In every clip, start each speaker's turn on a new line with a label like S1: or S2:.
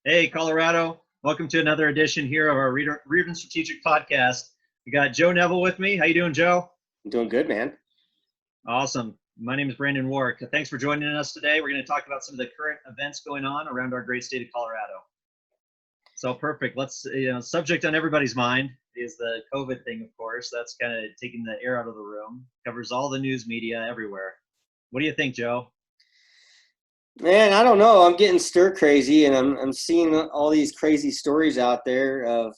S1: Hey, Colorado. Welcome to another edition here of our Rearden Strategic Podcast. We got Joe Neville with me. How you doing, Joe?
S2: I'm doing good, man.
S1: Awesome. My name is Brandon Warwick. Thanks for joining us today. We're going to talk about some of the current events going on around our great state of Colorado. So perfect. Let's, subject on everybody's mind is the COVID thing, of course. That's kind of taking the air out of the room. Covers all the news media everywhere. What do you think, Joe?
S2: Man, I don't know. I'm getting stir crazy, and I'm seeing all these crazy stories out there of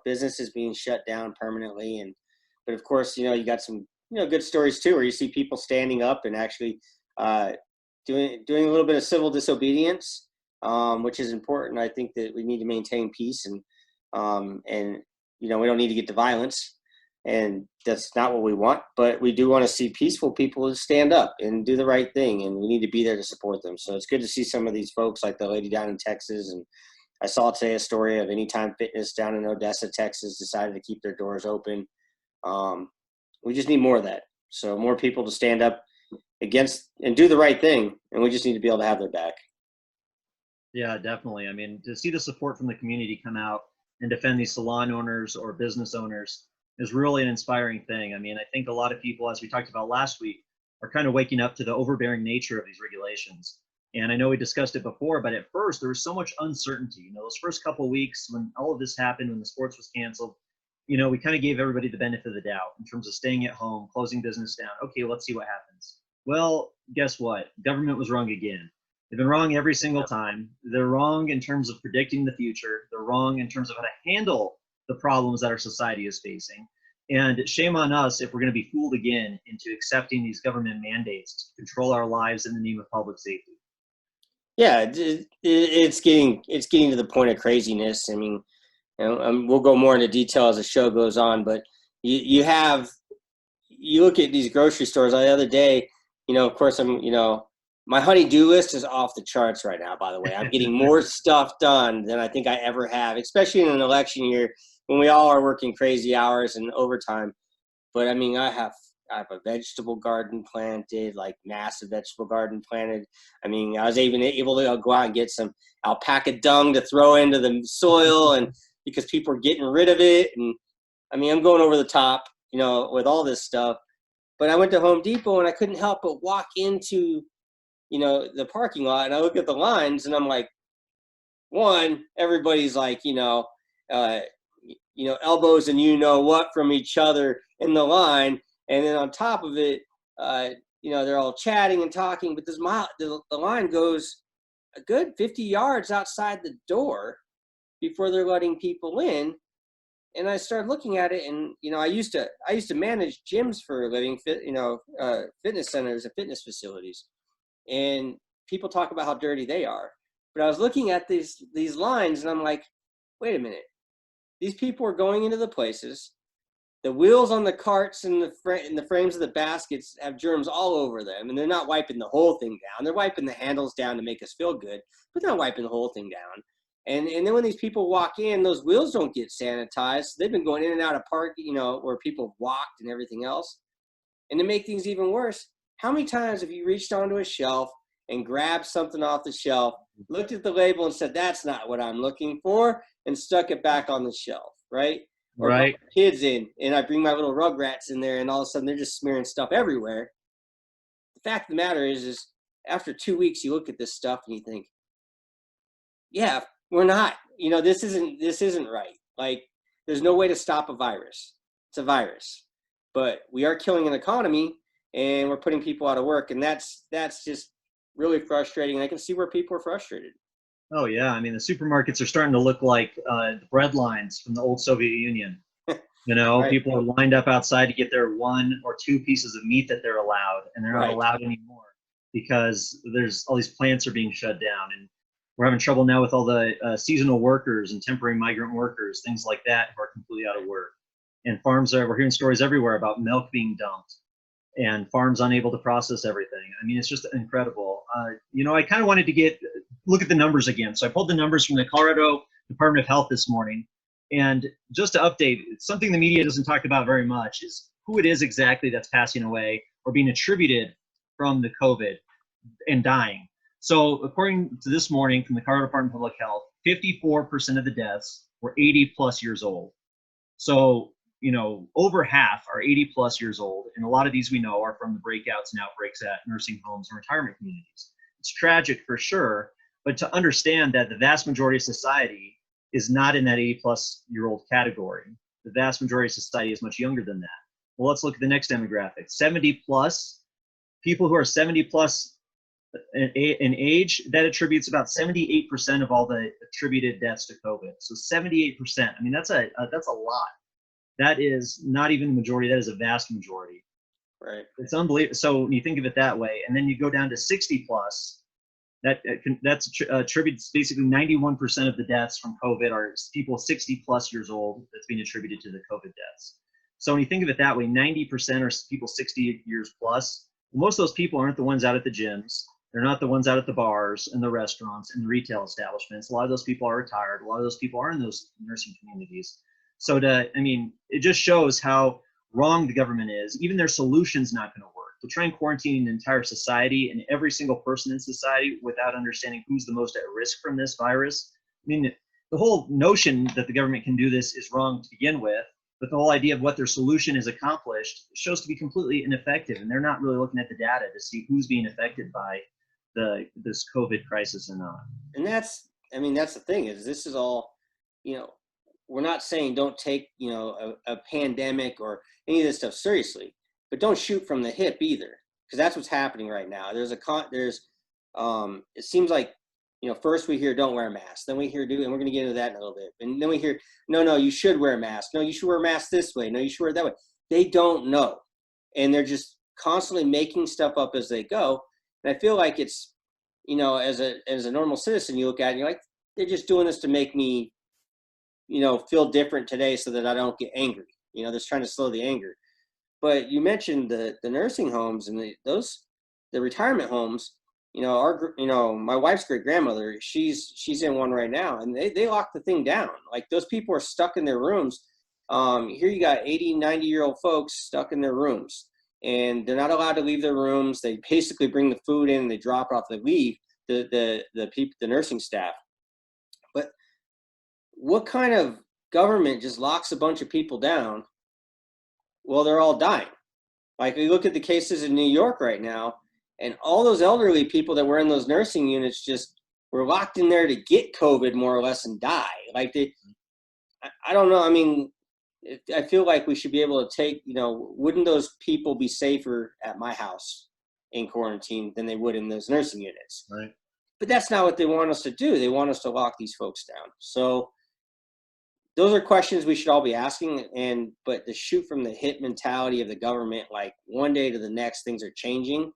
S2: businesses being shut down permanently, but of course you got some good stories too, where you see people standing up and actually uh, doing a little bit of civil disobedience, which is important. I think that we need to maintain peace, and we don't need to get to violence. And that's not what we want, but we do want to see peaceful people stand up and do the right thing, and we need to be there to support them. So it's good to see some of these folks, like the lady down in Texas, and I saw today a story of Anytime Fitness down in Odessa, Texas, decided to keep their doors open. We just need more of that, so more people to stand up against and do the right thing, and we just need to be able to have their back.
S1: Yeah, definitely. I mean, to see the support from the community come out and defend these salon owners or business owners is really an inspiring thing. I mean, I think a lot of people, as we talked about last week, are kind of waking up to the overbearing nature of these regulations. And I know we discussed it before, but at first there was so much uncertainty. Those first couple of weeks when all of this happened, when the sports was canceled, we kind of gave everybody the benefit of the doubt in terms of staying at home, closing business down. Okay, let's see what happens. Well, guess what? Government was wrong again. They've been wrong every single time. They're wrong in terms of predicting the future. They're wrong in terms of how to handle the problems that our society is facing. And shame on us if we're going to be fooled again into accepting these government mandates to control our lives in the name of public safety.
S2: Yeah, it's getting to the point of craziness. I mean, we'll go more into detail as the show goes on, but you look at these grocery stores. The other day, of course, my honey-do list is off the charts right now, by the way. I'm getting more stuff done than I think I ever have, especially in an election year when we all are working crazy hours and overtime. But I mean, I have a vegetable garden planted, like massive vegetable garden planted. I mean, I was even able to go out and get some alpaca dung to throw into the soil, and because people are getting rid of it. And I mean, I'm going over the top, with all this stuff. But I went to Home Depot and I couldn't help but walk into the parking lot, and I look at the lines, and I'm like, one, everybody's like, elbows and what from each other in the line, and then on top of it, they're all chatting and talking, but the line goes a good 50 yards outside the door before they're letting people in. And I started looking at it, and I used to manage gyms for a living, fitness centers and fitness facilities. And people talk about how dirty they are. But I was looking at these lines, and I'm like, wait a minute. These people are going into the places. The wheels on the carts and the frames of the baskets have germs all over them, and they're not wiping the whole thing down. They're wiping the handles down to make us feel good, but they're not wiping the whole thing down. And then when these people walk in, those wheels don't get sanitized. They've been going in and out of park, where people walked and everything else. And to make things even worse, how many times have you reached onto a shelf and grabbed something off the shelf, looked at the label and said, that's not what I'm looking for, and stuck it back on the shelf, right? Or
S1: right.
S2: Kids in, and I bring my little Rugrats in there, and all of a sudden they're just smearing stuff everywhere. The fact of the matter is after 2 weeks, you look at this stuff and you think, yeah, we're not, this isn't right. Like, there's no way to stop a virus. It's a virus, but we are killing an economy, and we're putting people out of work. And that's just really frustrating. I can see where people are frustrated.
S1: Oh, yeah. I mean, the supermarkets are starting to look like the bread lines from the old Soviet Union. Right. People are lined up outside to get their 1 or 2 pieces of meat that they're allowed, and they're not allowed anymore because there's all these plants are being shut down. And we're having trouble now with all the seasonal workers and temporary migrant workers, things like that, who are completely out of work. And we're hearing stories everywhere about milk being dumped and farms unable to process everything. I mean, it's just incredible. I kind of wanted to look at the numbers again. So I pulled the numbers from the Colorado Department of Health this morning. And just to update, something the media doesn't talk about very much is who it is exactly that's passing away or being attributed from the COVID and dying. So according to this morning from the Colorado Department of Public Health, 54% of the deaths were 80 plus years old. So, over half are 80 plus years old. And a lot of these we know are from the breakouts and outbreaks at nursing homes and retirement communities. It's tragic for sure, but to understand that the vast majority of society is not in that 80 plus year old category. The vast majority of society is much younger than that. Well, let's look at the next demographic. 70 plus, people who are 70 plus in age, that attributes about 78% of all the attributed deaths to COVID. So 78%. I mean, that's a lot. That is not even the majority. That is a vast majority.
S2: Right.
S1: It's unbelievable. So when you think of it that way, and then you go down to 60 plus, that's attributes basically 91% of the deaths from COVID are people 60 plus years old. That's being attributed to the COVID deaths. So when you think of it that way, 90% are people 60 years plus. Most of those people aren't the ones out at the gyms. They're not the ones out at the bars and the restaurants and the retail establishments. A lot of those people are retired. A lot of those people are in those nursing communities. So it just shows how wrong the government is. Even their solution's not going to work. To try and quarantine an entire society and every single person in society without understanding who's the most at risk from this virus. I mean, the whole notion that the government can do this is wrong to begin with, but the whole idea of what their solution has accomplished shows to be completely ineffective. And they're not really looking at the data to see who's being affected by this COVID crisis or not.
S2: And that's the thing is this is all, we're not saying don't take, a pandemic or any of this stuff seriously, but don't shoot from the hip either, because that's what's happening right now. It seems like, first we hear don't wear a mask, then we hear and we're going to get into that in a little bit. And then we hear, no, you should wear a mask. No, you should wear a mask this way. No, you should wear it that way. They don't know. And they're just constantly making stuff up as they go. And I feel like it's, as a normal citizen, you look at it and you're like, they're just doing this to make me, feel different today so that I don't get angry. They're trying to slow the anger. But you mentioned the nursing homes and the retirement homes. My wife's great grandmother, she's in one right now, and they locked the thing down. Like, those people are stuck in their rooms. Here you got 80, 90-year-old folks stuck in their rooms, and they're not allowed to leave their rooms. They basically bring the food in, and they drop it off. They leave the people, the nursing staff. But what kind of government just locks a bunch of people down? Well, they're all dying. Like, we look at the cases in New York right now, and all those elderly people that were in those nursing units just were locked in there to get COVID more or less and die. Like, I don't know. I mean, I feel like we should be able to take, wouldn't those people be safer at my house in quarantine than they would in those nursing units?
S1: Right.
S2: But that's not what they want us to do. They want us to lock these folks down. So those are questions we should all be asking. But the shoot from the hip mentality of the government, like one day to the next, things are changing.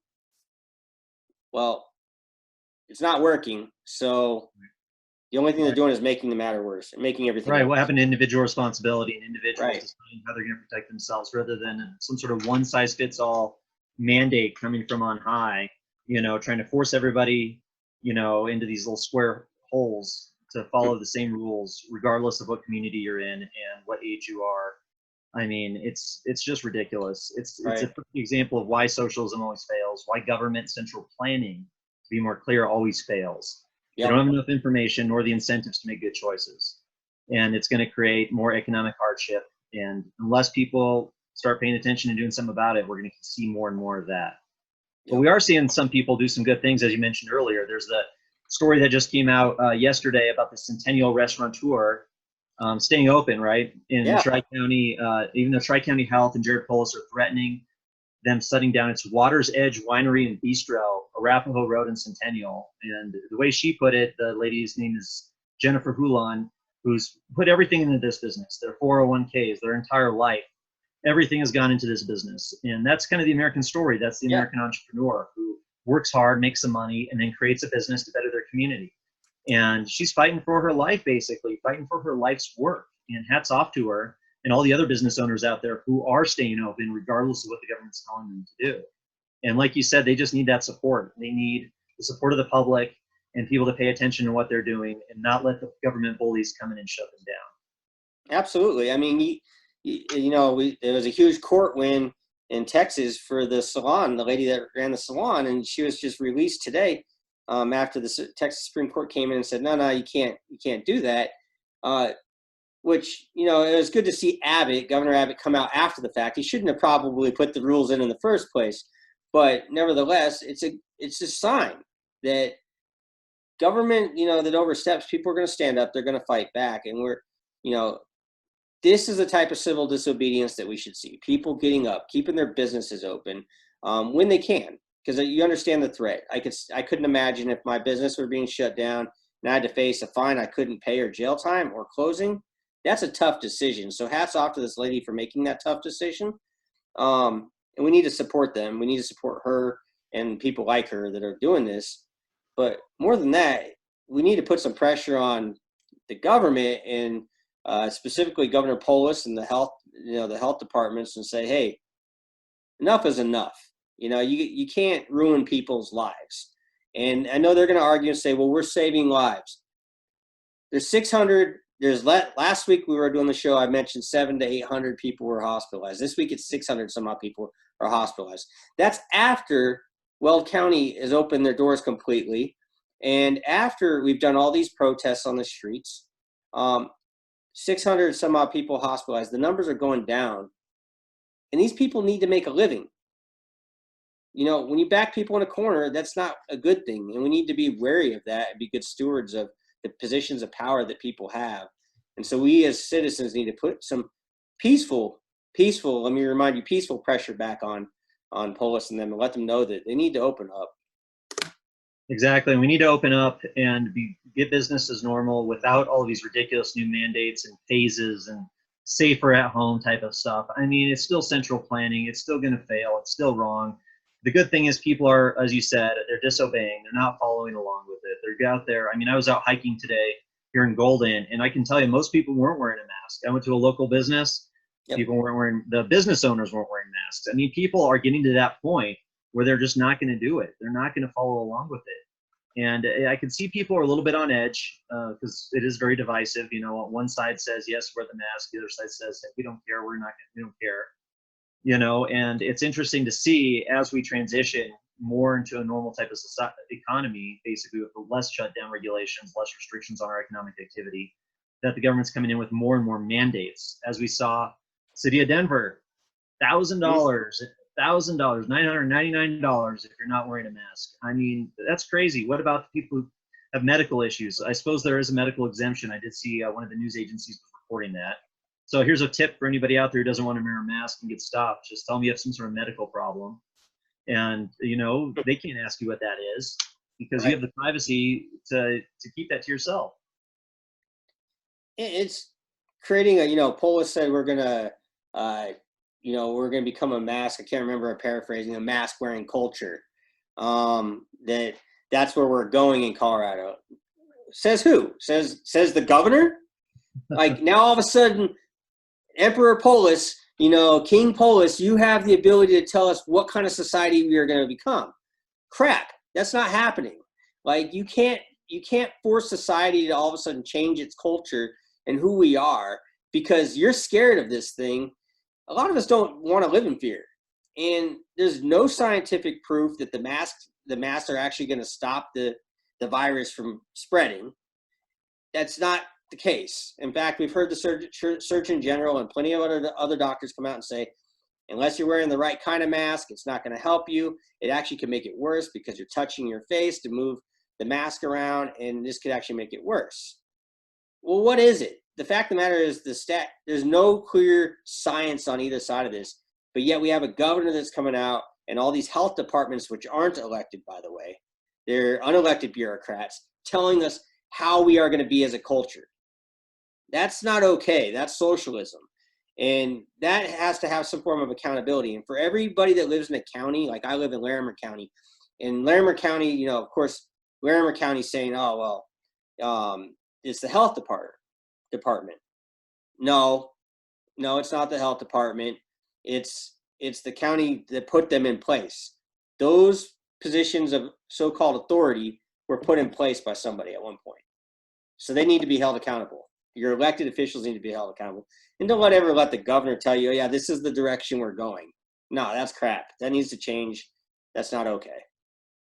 S2: Well, it's not working. So the only thing they're doing is making the matter worse and making everything
S1: right.
S2: worse.
S1: What happened to individual responsibility and individuals
S2: Right.
S1: deciding how they're going to protect themselves rather than some sort of one size fits all mandate coming from on high, trying to force everybody, into these little square holes to follow the same rules, regardless of what community you're in and what age you are. I mean, it's just ridiculous. It's a perfect example of why socialism always fails, why government central planning, to be more clear, always fails.
S2: Yep.
S1: They don't have enough information nor the incentives to make good choices. And it's going to create more economic hardship. And unless people start paying attention and doing something about it, we're going to see more and more of that.
S2: Yep.
S1: But we are seeing some people do some good things, as you mentioned earlier. There's the story that just came out yesterday about the Centennial Restaurateur staying open, right? In Tri-County, even though Tri-County Health and Jared Polis are threatening them shutting down its Water's Edge Winery and Bistro, Arapahoe Road in Centennial. And the way she put it, the lady's name is Jennifer Hulan, who's put everything into this business, their 401ks, their entire life. Everything has gone into this business. And that's kind of the American story. That's the American entrepreneur who works hard, makes some money, and then creates a business to better their community. And she's fighting for her life, basically, fighting for her life's work. And hats off to her and all the other business owners out there who are staying open regardless of what the government's telling them to do. And like you said, they just need that support. They need the support of the public and people to pay attention to what they're doing and not let the government bullies come in and shut them down.
S2: Absolutely. I mean, there was a huge court win in Texas for the salon, the lady that ran the salon, and she was just released today. after the Texas Supreme Court came in and said, no, you can't do that. Which, you know, it was good to see Governor Abbott, come out after the fact. He shouldn't have probably put the rules in the first place, but nevertheless, it's a sign that government, you know, that oversteps, people are going to stand up, they're going to fight back, and you know, this is the type of civil disobedience that we should see. People getting up, keeping their businesses open when they can, because you understand the threat. I couldn't imagine if my business were being shut down and I had to face a fine I couldn't pay, or jail time, or closing. That's a tough decision. So hats off to this lady for making that tough decision. And we need to support them. We need to support her and people like her that are doing this. But more than that, we need to put some pressure on the government, and specifically Governor Polis and the health departments, and say, hey, enough is enough. You know, you can't ruin people's lives. And I know they're going to argue and say, well, we're saving lives. There's 600. Last week we were doing the show, I mentioned 700 to 800 people were hospitalized. This week it's 600 some odd people are hospitalized. That's after Weld County has opened their doors completely, and after we've done all these protests on the streets. 600 some odd people hospitalized. The numbers are going down, and these people need to make a living. You know, when you back people in a corner, that's not a good thing, and we need to be wary of that and be good stewards of the positions of power that people have. And so we as citizens need to put some peaceful, let me remind you, peaceful pressure back on Polis and them, and let them know that they need to open up.
S1: Exactly. We need to open up and get business as normal without all of these ridiculous new mandates and phases and safer at home type of stuff. I mean, it's still central planning. It's still going to fail. It's still wrong. The good thing is people are, as you said, they're disobeying. They're not following along with it. They're out there. I mean, I was out hiking today here in Golden, and I can tell you most people weren't wearing a mask. I went to a local business. Yep. People weren't wearing, the business owners weren't wearing masks. I mean, people are getting to that point where they're just not going to do it. They're not going to follow along with it. And I can see people are a little bit on edge because it is very divisive. You know, one side says, yes, wear the mask. The other side says, hey, we don't care. We don't care. You know, and it's interesting to see as we transition more into a normal type of economy, basically with less shutdown regulations, less restrictions on our economic activity, that the government's coming in with more and more mandates. As we saw, City of Denver, $1,000, $999 if you're not wearing a mask. I mean, that's crazy. What about the people who have medical issues? I suppose there is a medical exemption. I did see one of the news agencies was reporting that. So here's a tip for anybody out there who doesn't want to wear a mask and get stopped. Just tell them you have some sort of medical problem. And, you know, they can't ask you what that is because you have the privacy to keep that to yourself.
S2: It's creating Polis said we're going to, we're going to become a mask. I can't remember, I'm paraphrasing, a mask wearing culture. That's where we're going in Colorado. Says who? Says the governor? Like now all of a sudden, Emperor Polis, King Polis, you have the ability to tell us what kind of society we are going to become. Crap, that's not happening. Like you can't force society to all of a sudden change its culture and who we are because you're scared of this thing. A lot of us don't want to live in fear. And there's no scientific proof that the masks are actually going to stop the virus from spreading. That's not the case. In fact, we've heard the Surgeon General and plenty of other doctors come out and say, unless you're wearing the right kind of mask, it's not going to help you. It actually can make it worse because you're touching your face to move the mask around, and this could actually make it worse. Well, what is it? The fact of the matter is there's no clear science on either side of this, but yet we have a governor that's coming out and all these health departments, which aren't elected, by the way, they're unelected bureaucrats, telling us how we are going to be as a culture. That's not okay. That's socialism. And that has to have some form of accountability. And for everybody that lives in a county, like I live in Larimer County, in Larimer County, of course, Larimer County is saying, oh, well, it's the health department. No, it's not the health department. It's the county that put them in place. Those positions of so-called authority were put in place by somebody at one point. So they need to be held accountable. Your elected officials need to be held accountable. And don't ever let the governor tell you, oh, yeah, this is the direction we're going. No, that's crap. That needs to change. That's not okay.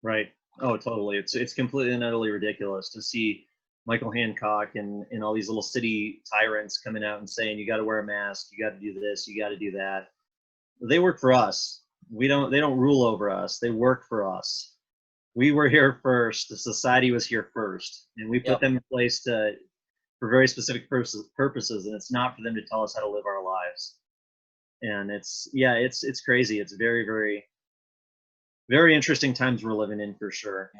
S1: Right. Oh, totally. It's completely and utterly ridiculous to see Michael Hancock and all these little city tyrants coming out and saying you got to wear a mask, you got to do this, you got to do that. They work for us. They don't rule over us. They work for us. We were here first. The society was here first, and we put
S2: Yep.
S1: them in place for very specific purposes, and it's not for them to tell us how to live our lives. And it's crazy. It's very, very, very interesting times we're living in for sure.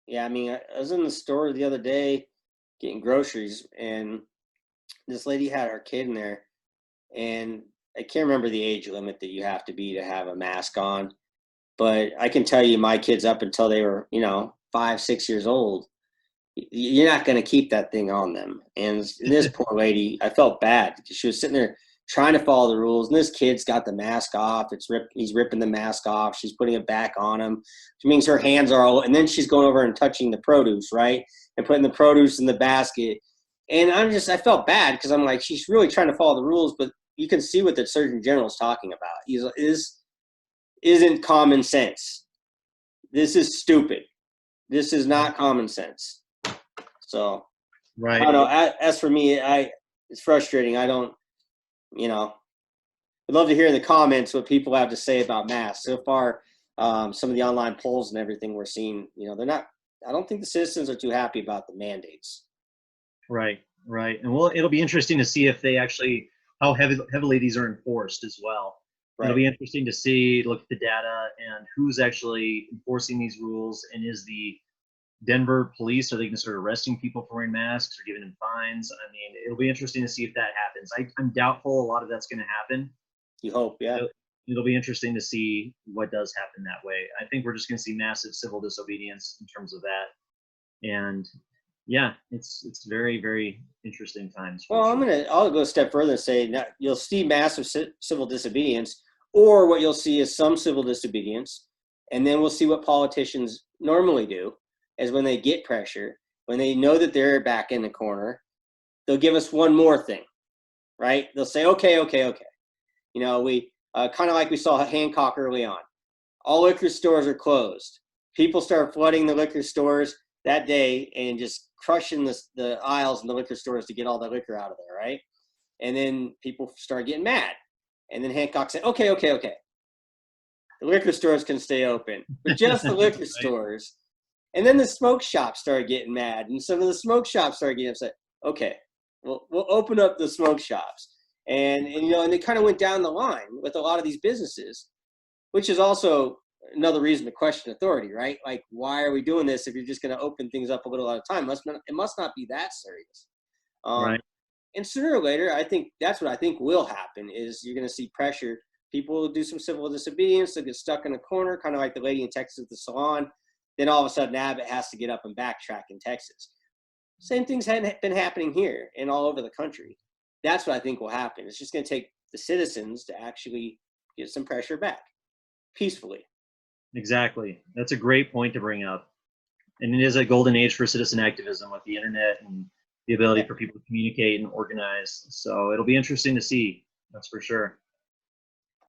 S2: Yeah, I mean, I was in the store the other day getting groceries, and this lady had her kid in there, and I can't remember the age limit that you have to be to have a mask on, but I can tell you my kids up until they were, 5, 6 years old, you're not going to keep that thing on them. And this poor lady, I felt bad because she was sitting there trying to follow the rules, and this kid's got the mask off. He's ripping the mask off. She's putting it back on him, which means her hands are all, and then she's going over and touching the produce, right? And putting the produce in the basket. And I felt bad because I'm like, she's really trying to follow the rules, but you can see what the Surgeon General is talking about. Isn't common sense. This is stupid. This is not common sense. So I don't
S1: Right.
S2: know. As for me, it's frustrating. I don't, I'd love to hear in the comments what people have to say about masks. So far, some of the online polls and everything we're seeing, they're not. I don't think the citizens are too happy about the mandates.
S1: Right. Right. And well, it'll be interesting to see if they actually how heavily these are enforced as well. It'll
S2: Right.
S1: be interesting to look at the data and who's actually enforcing these rules, and is the Denver police, are they going to start arresting people for wearing masks or giving them fines? I mean, it'll be interesting to see if that happens. I'm doubtful a lot of that's going to happen.
S2: You hope, yeah.
S1: It'll be interesting to see what does happen that way. I think we're just going to see massive civil disobedience in terms of that. And yeah, it's very, very interesting times for
S2: Well,
S1: sure.
S2: I'll go a step further and say that you'll see massive civil disobedience, or what you'll see is some civil disobedience, and then we'll see what politicians normally do, is when they get pressure, when they know that they're back in the corner, they'll give us one more thing, right? They'll say, okay, okay, okay. We kind of like we saw Hancock early on. All liquor stores are closed. People start flooding the liquor stores that day and just crushing the aisles in the liquor stores to get all the liquor out of there, right? And then people start getting mad. And then Hancock said, okay, okay, okay. The liquor stores can stay open, but just the liquor
S1: Right.
S2: stores. And then the smoke shops started getting mad, and some of the smoke shops started getting upset. Okay, we'll open up the smoke shops. And they kind of went down the line with a lot of these businesses, which is also another reason to question authority, right? Like, why are we doing this if you're just going to open things up a little at a time? It must not be that serious.
S1: Right.
S2: And sooner or later, I think that's what I think will happen is you're going to see pressure. People will do some civil disobedience. They'll get stuck in a corner, kind of like the lady in Texas at the salon. Then all of a sudden, Abbott has to get up and backtrack in Texas. Same things had been happening here and all over the country. That's what I think will happen. It's just going to take the citizens to actually get some pressure back peacefully.
S1: Exactly. That's a great point to bring up. And it is a golden age for citizen activism with the internet and the ability
S2: Yeah.
S1: for people to communicate and organize. So it'll be interesting to see. That's for sure.